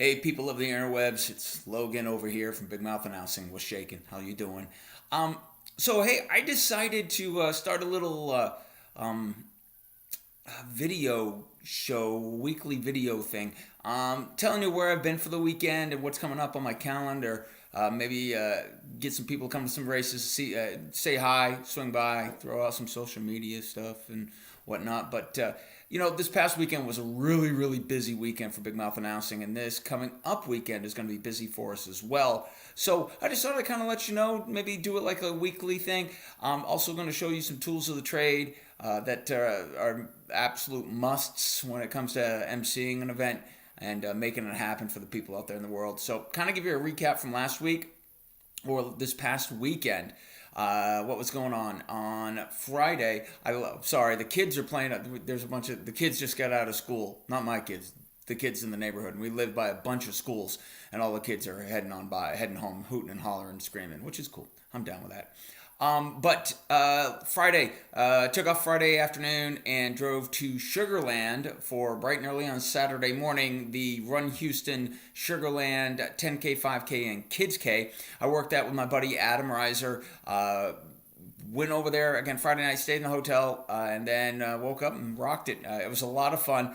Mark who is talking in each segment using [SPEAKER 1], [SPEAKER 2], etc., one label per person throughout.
[SPEAKER 1] Hey, people of the interwebs, it's Logan over here from Big Mouth Announcing. What's shaking? How you doing? Um, hey, I decided to start a little um, video show, weekly video thing. Telling you where I've been for the weekend and what's coming up on my calendar. Maybe get some people come to some races, see, say hi, swing by, throw out some social media stuff and whatnot. But this past weekend was a really, really busy weekend for Big Mouth Announcing, and this coming up weekend is going to be busy for us as well. So I just thought I'd kind of let you know, maybe do it like a weekly thing. I'm also going to show you some tools of the trade that are absolute musts when it comes to emceeing an event and making it happen for the people out there in the world. So, kind of give you a recap from last week or this past weekend. What was going on Friday? Sorry, the kids are playing. There's a bunch of the kids just got out of school. Not my kids, the kids in the neighborhood. And we live by a bunch of schools, and all the kids are heading home, hooting and hollering, screaming, which is cool. I'm down with that. But Friday, took off Friday afternoon and drove to Sugarland for bright and early on Saturday morning, the Run Houston Sugarland 10K, 5K, and Kids K. I worked that with my buddy Adam Reiser. Went over there again Friday night, stayed in the hotel, and then woke up and rocked it. It was a lot of fun.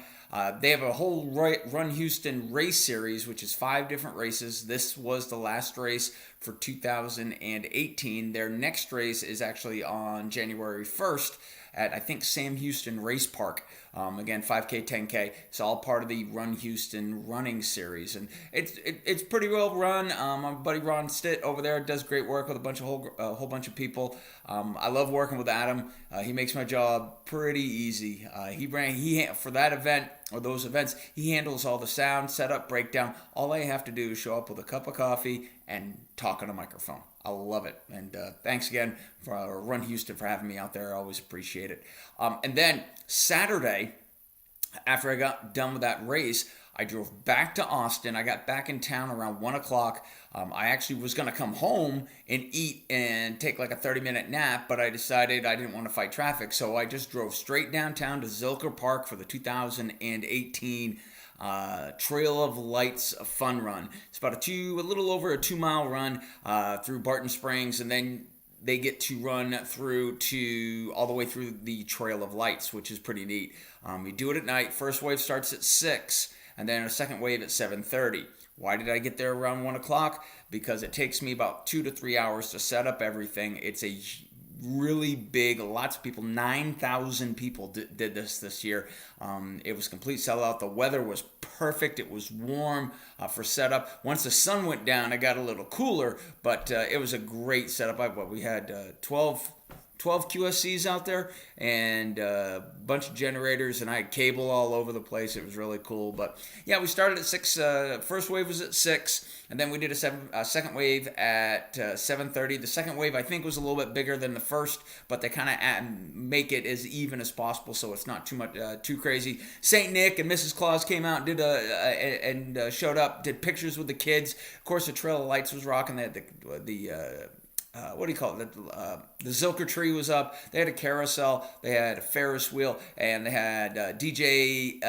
[SPEAKER 1] They have a whole Run Houston race series, which is 5 different races. This was the last race for 2018. Their next race is actually on January 1st at, I think, Sam Houston Race Park. Again, 5K, 10K. It's all part of the Run Houston running series, and it's pretty well run. My buddy Ron Stitt over there does great work with a whole bunch of people. I love working with Adam. He makes my job pretty easy. For that event or those events. He handles all the sound, setup, breakdown. All I have to do is show up with a cup of coffee and talk on a microphone. I love it. And thanks again for Run Houston for having me out there. I always appreciate it. And then Saturday, after I got done with that race, I drove back to Austin. I got back in town around 1 o'clock. I actually was going to come home and eat and take like a 30-minute nap, but I decided I didn't want to fight traffic. So I just drove straight downtown to Zilker Park for the 2018 Trail of Lights Fun Run. It's about a little over a 2-mile run through Barton Springs, and then they get to run all the way through the Trail of Lights, which is pretty neat. You do it at night. First wave starts at 6, and then a second wave at 7:30. Why did I get there around 1 o'clock? Because it takes me about 2 to 3 hours to set up everything. It's a really big, lots of people, 9,000 people did this year. It was complete sellout. The weather was perfect. It was warm for setup. Once the sun went down, it got a little cooler, but it was a great setup. We had 12 QSCs out there and a bunch of generators, and I had cable all over the place. It was really cool. But yeah, we started at 6. First wave was at 6, and then we did a second wave at 7:30. The second wave, I think, was a little bit bigger than the first, but they kind of make it as even as possible, so it's not too crazy. Saint Nick and Mrs. Claus came out and showed up, did pictures with the kids. Of course, the Trail of Lights was rocking. They had the what do you call it? The Zilker tree was up. They had a carousel. They had a Ferris wheel, and they had DJ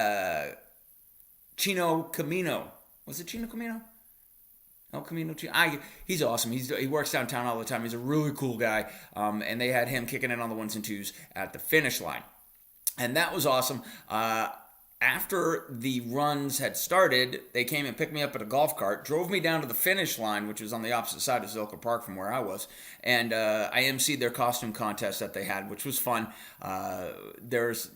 [SPEAKER 1] Chino Camino. Was it Chino Camino? El Camino Chino. He's awesome. He works downtown all the time. He's a really cool guy. And they had him kicking in on the 1s and 2s at the finish line, and that was awesome. After the runs had started, they came and picked me up at a golf cart, drove me down to the finish line, which was on the opposite side of Zilker Park from where I was, and I emceed their costume contest that they had, which was fun. There's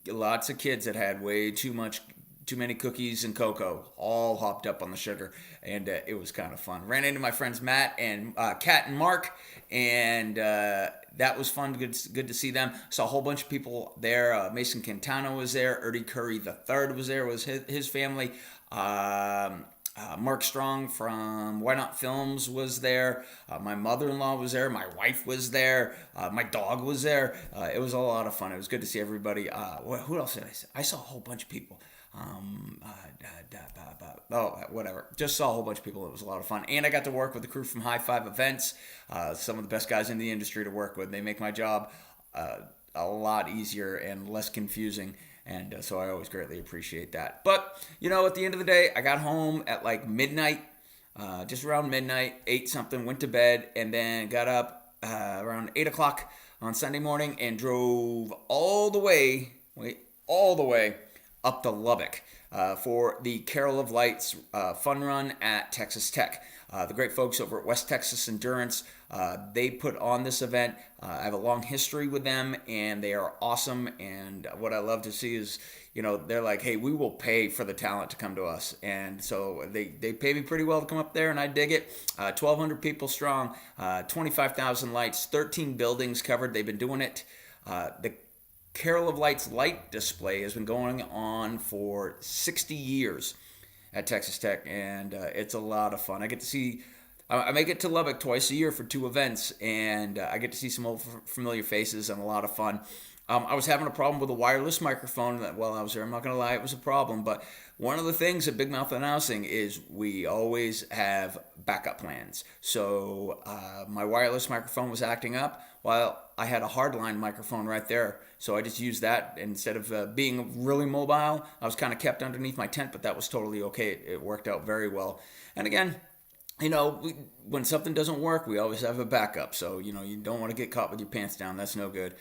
[SPEAKER 1] lots of kids that had way too many cookies and cocoa, all hopped up on the sugar, and it was kind of fun. Ran into my friends Matt and Kat and Mark, and that was fun. Good to see them. Saw a whole bunch of people there. Mason Quintana was there. Ernie Curry III was there. Was his family. Mark Strong from Why Not Films was there. My mother-in-law was there. My wife was there. My dog was there. It was a lot of fun. It was good to see everybody. Who else did I see? I saw a whole bunch of people. Whatever. Just saw a whole bunch of people. It was a lot of fun. And I got to work with the crew from High Five Events. Some of the best guys in the industry to work with. They make my job a lot easier and less confusing. And so I always greatly appreciate that. But, at the end of the day, I got home at like midnight, just around midnight, ate something, went to bed, and then got up around 8 o'clock on Sunday morning and drove all the way up to Lubbock for the Carol of Lights fun run at Texas Tech. The great folks over at West Texas Endurance, they put on this event. I have a long history with them, and they are awesome. And what I love to see is, they're like, hey, we will pay for the talent to come to us. And so they pay me pretty well to come up there, and I dig it. 1,200 people strong, 25,000 lights, 13 buildings covered. They've been doing it. The Carol of Lights light display has been going on for 60 years at Texas Tech, and it's a lot of fun. I make it to Lubbock twice a year for 2 events, and I get to see some old familiar faces and a lot of fun. I was having a problem with a wireless microphone while I was there. I'm not going to lie, it was a problem. But one of the things at Big Mouth Announcing is we always have backup plans. So my wireless microphone was acting up while I had a hardline microphone right there. So I just used that instead of being really mobile. I was kind of kept underneath my tent, but that was totally okay. It worked out very well. And again, when something doesn't work, we always have a backup. So, you don't want to get caught with your pants down. That's no good.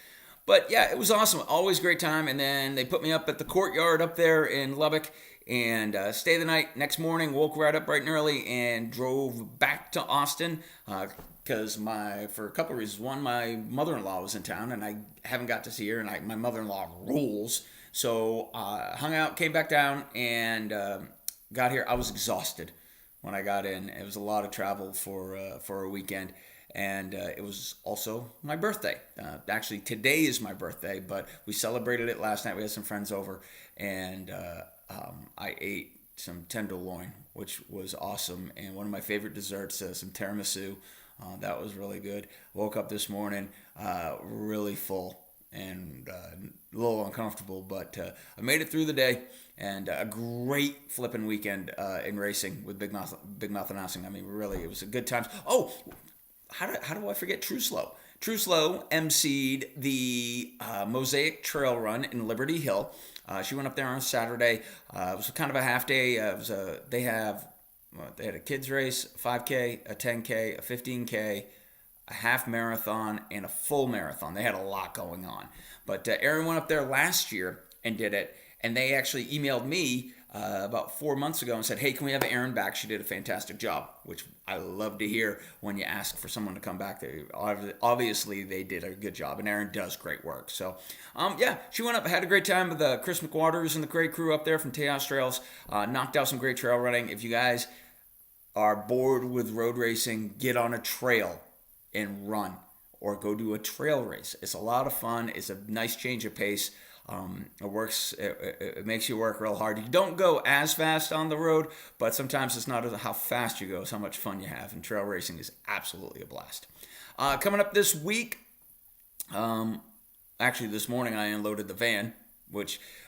[SPEAKER 1] But yeah, it was awesome. Always great time. And then they put me up at the courtyard up there in Lubbock and stayed the night. Next morning, woke right up bright and early and drove back to Austin because for a couple of reasons. One, my mother-in-law was in town and I haven't got to see her, and my mother-in-law rules. So hung out, came back down, and got here. I was exhausted when I got in. It was a lot of travel for a weekend. And it was also my birthday. Actually, today is my birthday, but we celebrated it last night. We had some friends over, and I ate some tenderloin, which was awesome. And one of my favorite desserts, some tiramisu. That was really good. Woke up this morning really full and a little uncomfortable, but I made it through the day. And a great flipping weekend in racing with Big Mouth Announcing. I mean, really, it was a good time. Oh, how do I forget Truslow? Truslow emceed the Mosaic Trail Run in Liberty Hill. She went up there on Saturday. It was kind of a half day. They had a kids race, 5K, a 10K, a 15K, a half marathon, and a full marathon. They had a lot going on. But Erin went up there last year and did it, and they actually emailed me about 4 months ago and said, hey, can we have Erin back? She did a fantastic job, which I love to hear when you ask for someone to come back. Obviously, they did a good job, and Erin does great work. So, she went up, had a great time with Chris McWaters and the great crew up there from Tejas Trails, knocked out some great trail running. If you guys are bored with road racing, get on a trail and run, or go do a trail race. It's a lot of fun. It's a nice change of pace. It works. It makes you work real hard. You don't go as fast on the road, but sometimes it's not how fast you go, it's how much fun you have. And trail racing is absolutely a blast. Coming up this week, actually this morning I unloaded the van,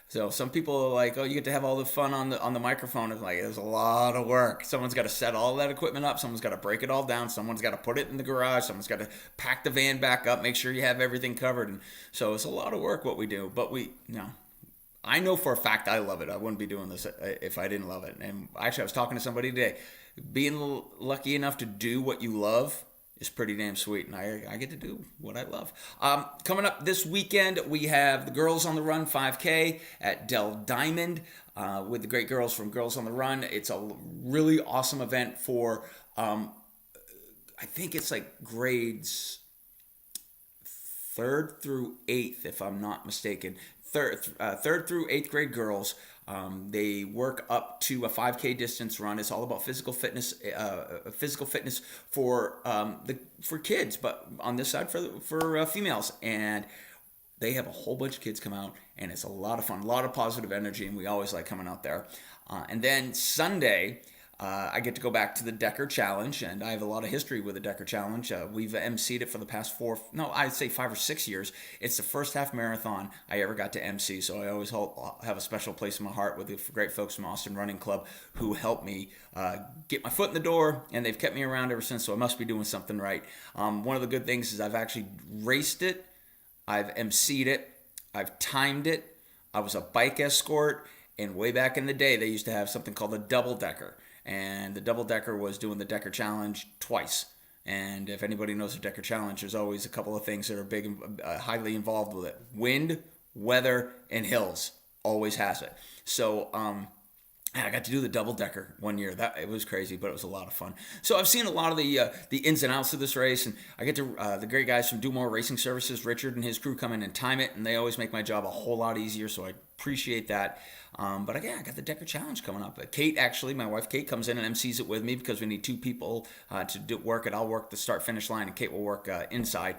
[SPEAKER 1] so some people are like, oh, you get to have all the fun on the microphone. It's like, there's a lot of work. Someone's got to set all that equipment up. Someone's got to break it all down. Someone's got to put it in the garage. Someone's got to pack the van back up, make sure you have everything covered. And so it's a lot of work what we do. But I know for a fact I love it. I wouldn't be doing this if I didn't love it. And actually, I was talking to somebody today. Being lucky enough to do what you love is pretty damn sweet, and I get to do what I love. Coming up this weekend, we have the Girls on the Run 5K at Del Diamond with the great girls from Girls on the Run. It's a really awesome event for, I think it's like grades 3rd through 8th, if I'm not mistaken. Third through 8th grade girls. They work up to a 5K distance run. It's all about physical fitness for kids, but on this side for females. And they have a whole bunch of kids come out, and it's a lot of fun, a lot of positive energy, and we always like coming out there. And then Sunday, I get to go back to the Decker Challenge, and I have a lot of history with the Decker Challenge. We've emceed it for the past 5 or 6 years. It's the first half marathon I ever got to MC, so I always have a special place in my heart with the great folks from Austin Running Club who helped me get my foot in the door, and they've kept me around ever since, so I must be doing something right. One of the good things is I've actually raced it, I've emceed it, I've timed it, I was a bike escort, and way back in the day, they used to have something called a double decker, and the double decker was doing the Decker Challenge twice. And if anybody knows the Decker Challenge, there's always a couple of things that are big, highly involved with it: wind, weather, and hills. Always has it. So I got to do the double decker one year. That it was crazy, but it was a lot of fun. So I've seen a lot of the ins and outs of this race, and I get to the great guys from Do More Racing Services, Richard and his crew, come in and time it, and they always make my job a whole lot easier. So I appreciate that. But again, I got the Decker Challenge coming up. Kate, actually, my wife Kate, comes in and MCs it with me because we need two people to work it. I'll work the start finish line, and Kate will work inside,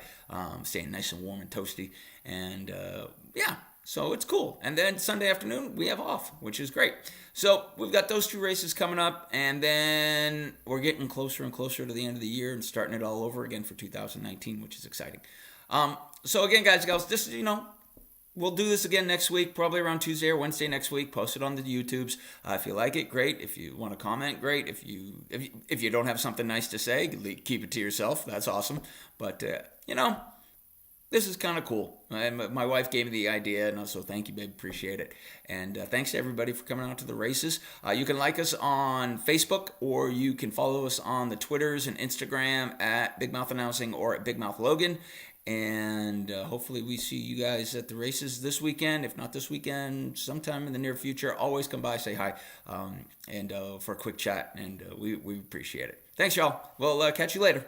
[SPEAKER 1] staying nice and warm and toasty. And yeah. So it's cool. And then Sunday afternoon, we have off, which is great. So we've got those two races coming up, and then we're getting closer and closer to the end of the year and starting it all over again for 2019, which is exciting. So again, guys and gals, this is, we'll do this again next week, probably around Tuesday or Wednesday next week. Post it on the YouTubes. If you like it, great. If you want to comment, great. If you don't have something nice to say, keep it to yourself. That's awesome. But, this is kind of cool. My wife gave me the idea, and also thank you, babe. Appreciate it. And thanks to everybody for coming out to the races. You can like us on Facebook, or you can follow us on the Twitters and Instagram at Big Mouth Announcing or at Big Mouth Logan. And hopefully we see you guys at the races this weekend. If not this weekend, sometime in the near future. Always come by, say hi, and for a quick chat, and we appreciate it. Thanks, y'all. We'll catch you later.